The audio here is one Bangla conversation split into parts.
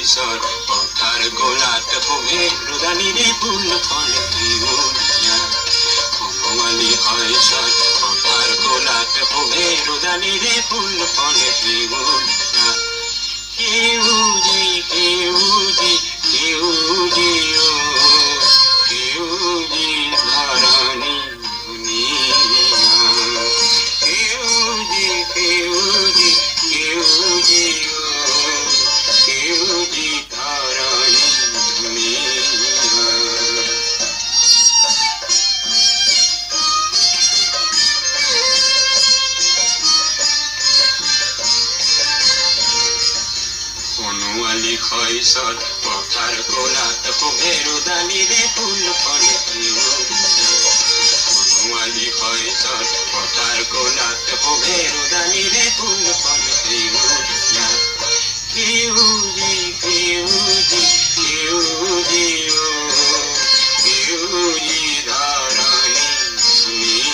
শৈশব পথার গোলাপ হবে রোদানিরে ফুল ফলে প্রেমনিয়া বনমালী শৈশব পথার গোলাপ হবে রোদানিরে ফুল ফলে প্রেমনিয়া কেউজি কেউজি কেউজি ও কেউজি ধরণী দুনিয়া কেউজি কেউজি কেউজি ও কেউজি ধরণী দুনিয়া বনমালী শৈশব পথার গোলাপ হবে রোদানিরে ফুল ফলে বনমালী শৈশব পথার গোলাপ হবে রোদানিরে ফুল ফলে কেউজি কেউজি কেউজি ও কেউজি ধরণী দুনিয়া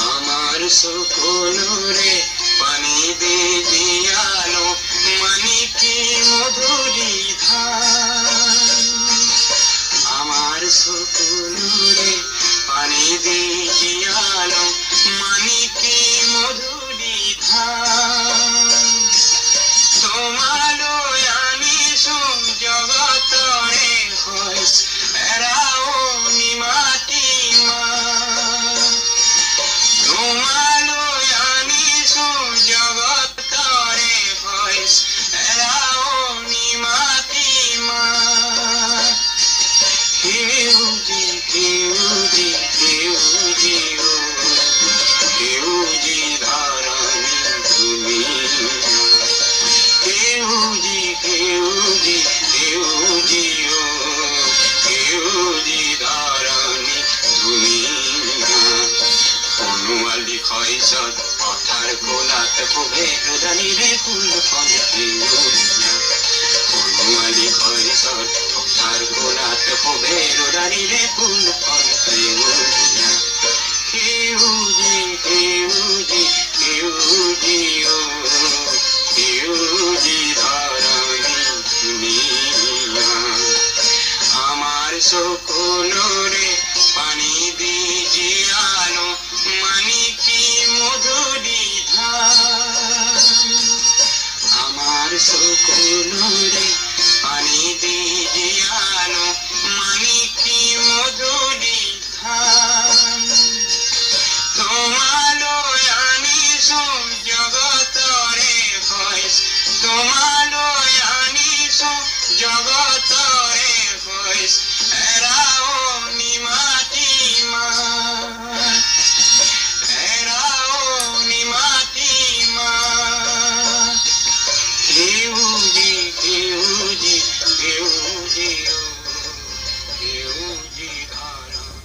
আমার সকলরে পানি দে জিয়ালো মানিকি মধুরি ধান আমার সকলরে পানি দে জিয়ালো মানিকি মধুরি ধান তোমালো আমি জগতরে হইস এরাও নিমাটি মা তোমালো আমি জগতরে হইস এরাও নিমাটি মা কেউজি কেউজি কেউজি ও কেউজি ধরণী দুনিয়া কেউজি কেউজি কেউজি ও কেউজি ধরণী দুনিয়া বনমালী শৈশব পথার গোলাপ হবে রোদানিরে ফুল ফলে প্রেমনিয়া বনমালী শৈশব পথার গোলাপ হবে রোদানিরে ফুল ফলে প্রেমনিয়া কেউজি কেউজি কেউজি ও কেউজি ধরণী দুনিয়া আমার সকলরে পানি দিয়ে আলো মানিকি মধুরি ধান আমার সকলরে পানি দিয়ে আলো মানিকি মধুরি ধান তোমালো আমি জগতরে হইস তোমালো আমি জগতরে হইস এরাও নিমাটি মা এরাও নিমাটি মা কেউজি কেউজি কেউজি ও কেউজি ধরণী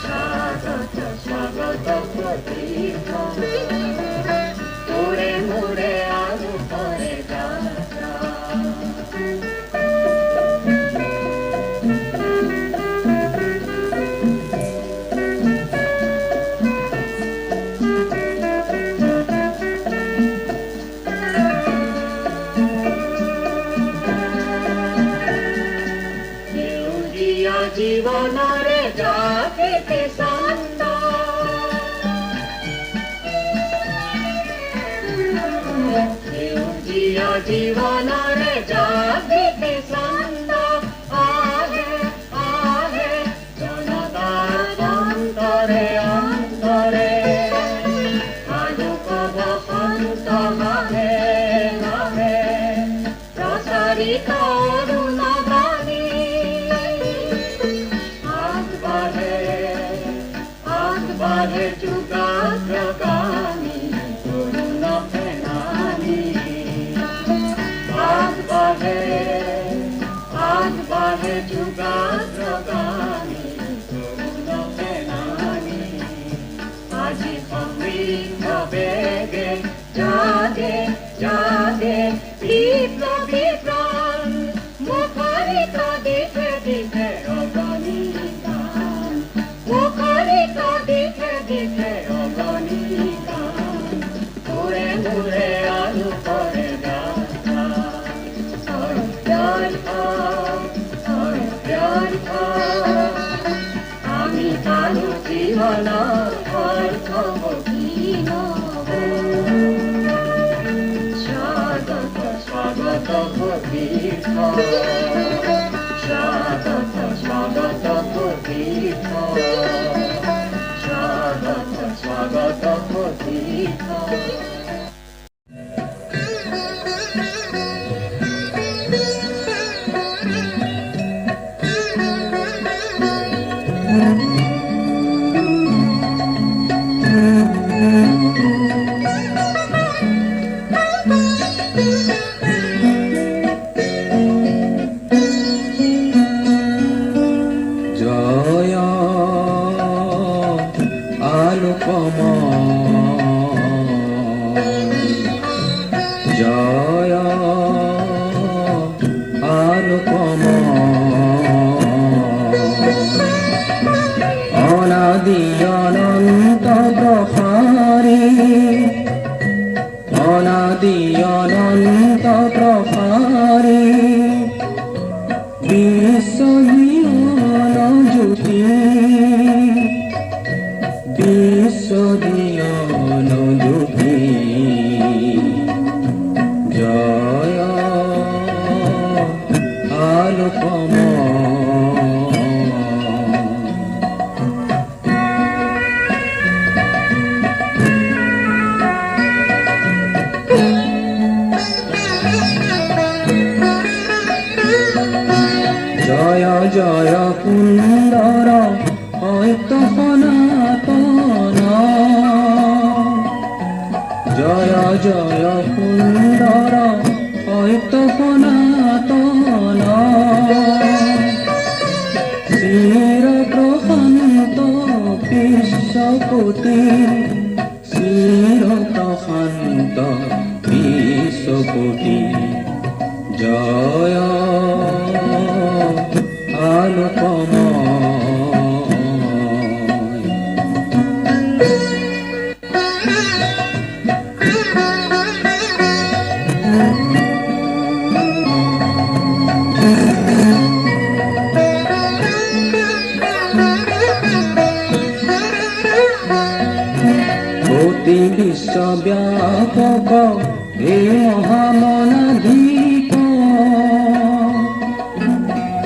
স্বাগত স্বাগত প্রতীর্থ মোড়ে মোড়ে আলু করে যাত্রা জীবনরে যাকে শান্ত জীবনরে যাকে শান্ত আহে আহে জনতার অন্তরে অন্তরে আলোক বসন্ত গাহে গাহে প্রসারিত যুগাগ্রগামী তরুণ সেনানী আগ বাহে যুগাগ্রগামী তরুণ সেনানী আজি সমৃদ্ধ বেগে জাগে জাগে বিপ্লবী প্রাণ মুখরিত দিকে দিকে অগণী গান মুখরিত দিকে দিকে অগণী গান ঘুরে ঘুরে আলু করে যাত্রা আমি কালু জীবন অর্থ স্বাগত স্বাগত প্রতীর্থ স্বাগত স্বাগত প্রতীর্থ স্বাগত স্বাগত প্রতীর্থ জয় আলোকম অনাদি অনন্ত প্রহারী অনাদি অনন্ত প্রহারী বিশ্বজিয়ন জ্যোতি বিশ্বজিয়ন জ্যোতি জয় আলোকম জয় জয় কুন্দর হয়তো সনাতন জয় জয় সুন্দর হয়তো সনাতন শির প্রশান্ত বিশ্বকোটি শির প্রশান্ত বিশ্বকোটি জয় আলোকম অতি বিশ্বব্যাপক হে মহামনাধীপ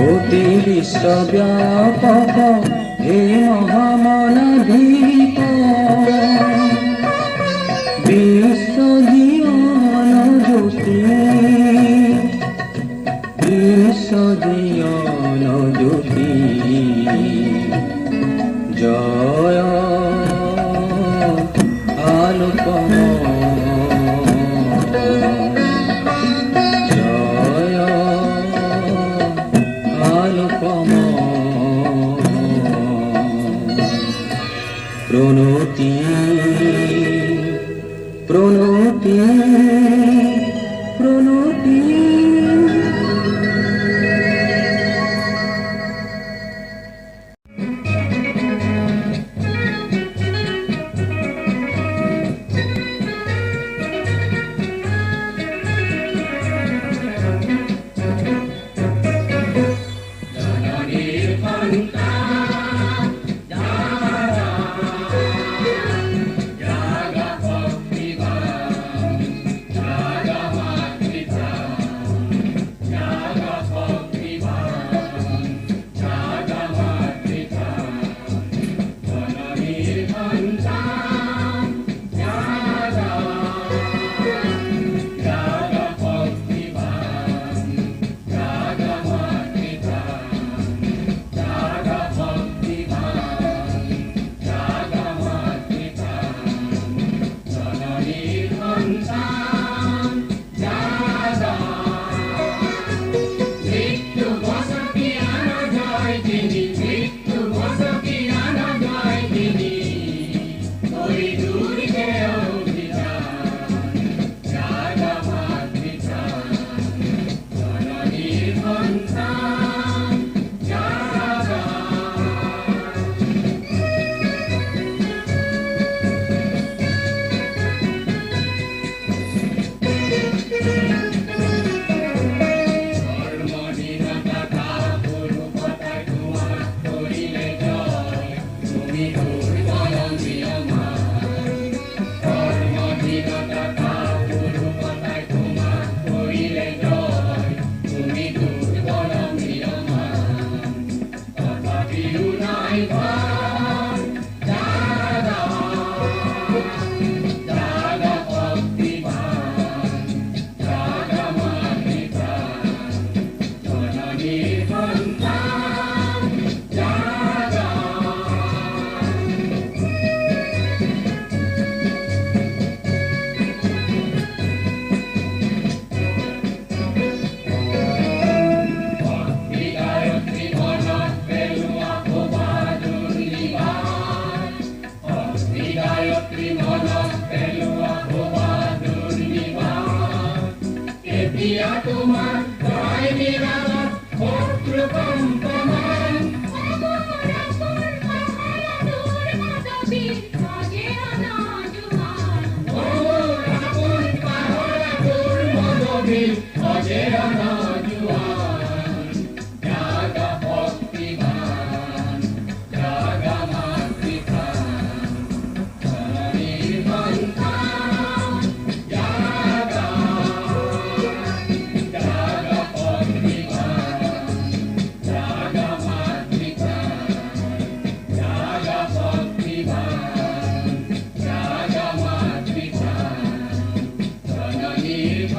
অতি বিশ্বব্যাপক হে মহামনাধীপ বিশ্বজীবন জ্যোতি বিশ্বজীবন জ্যোতি জয় আলোকম জয় আলোকম জ্যোতি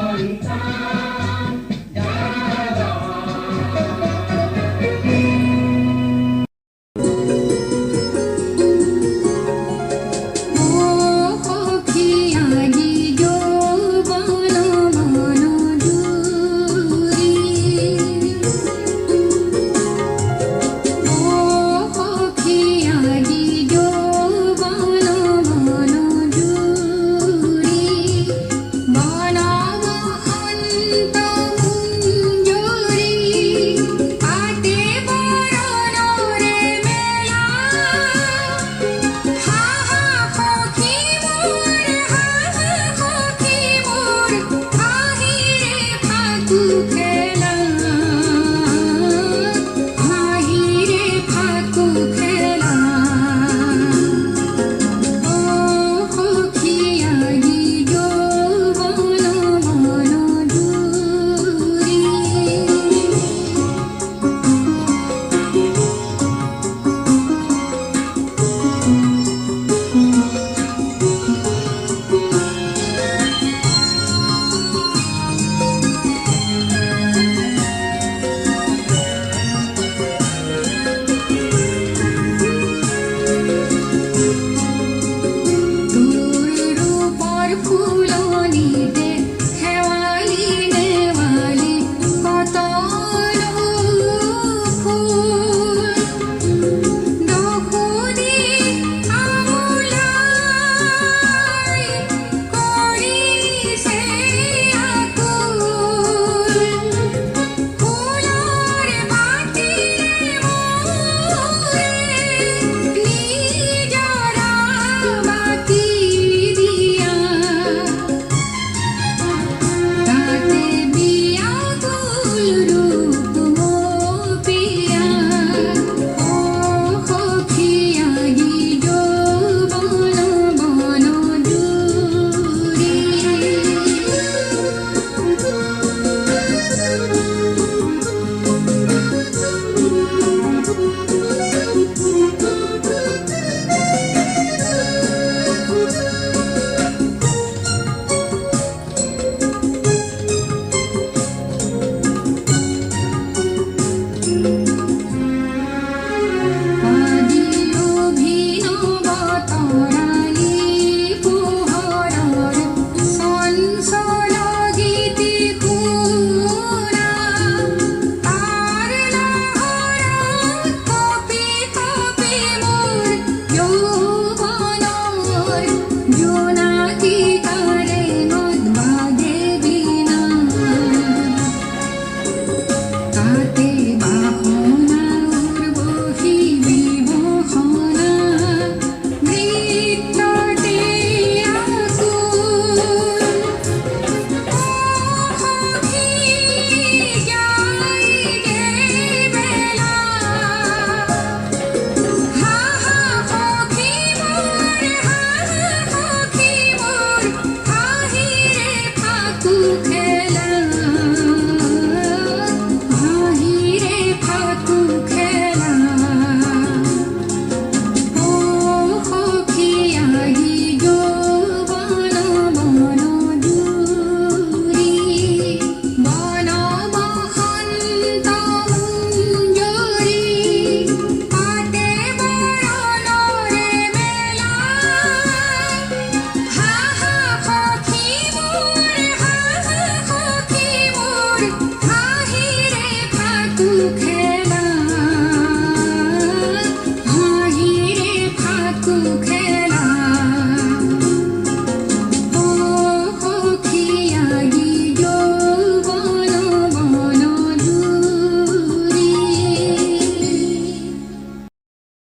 Santa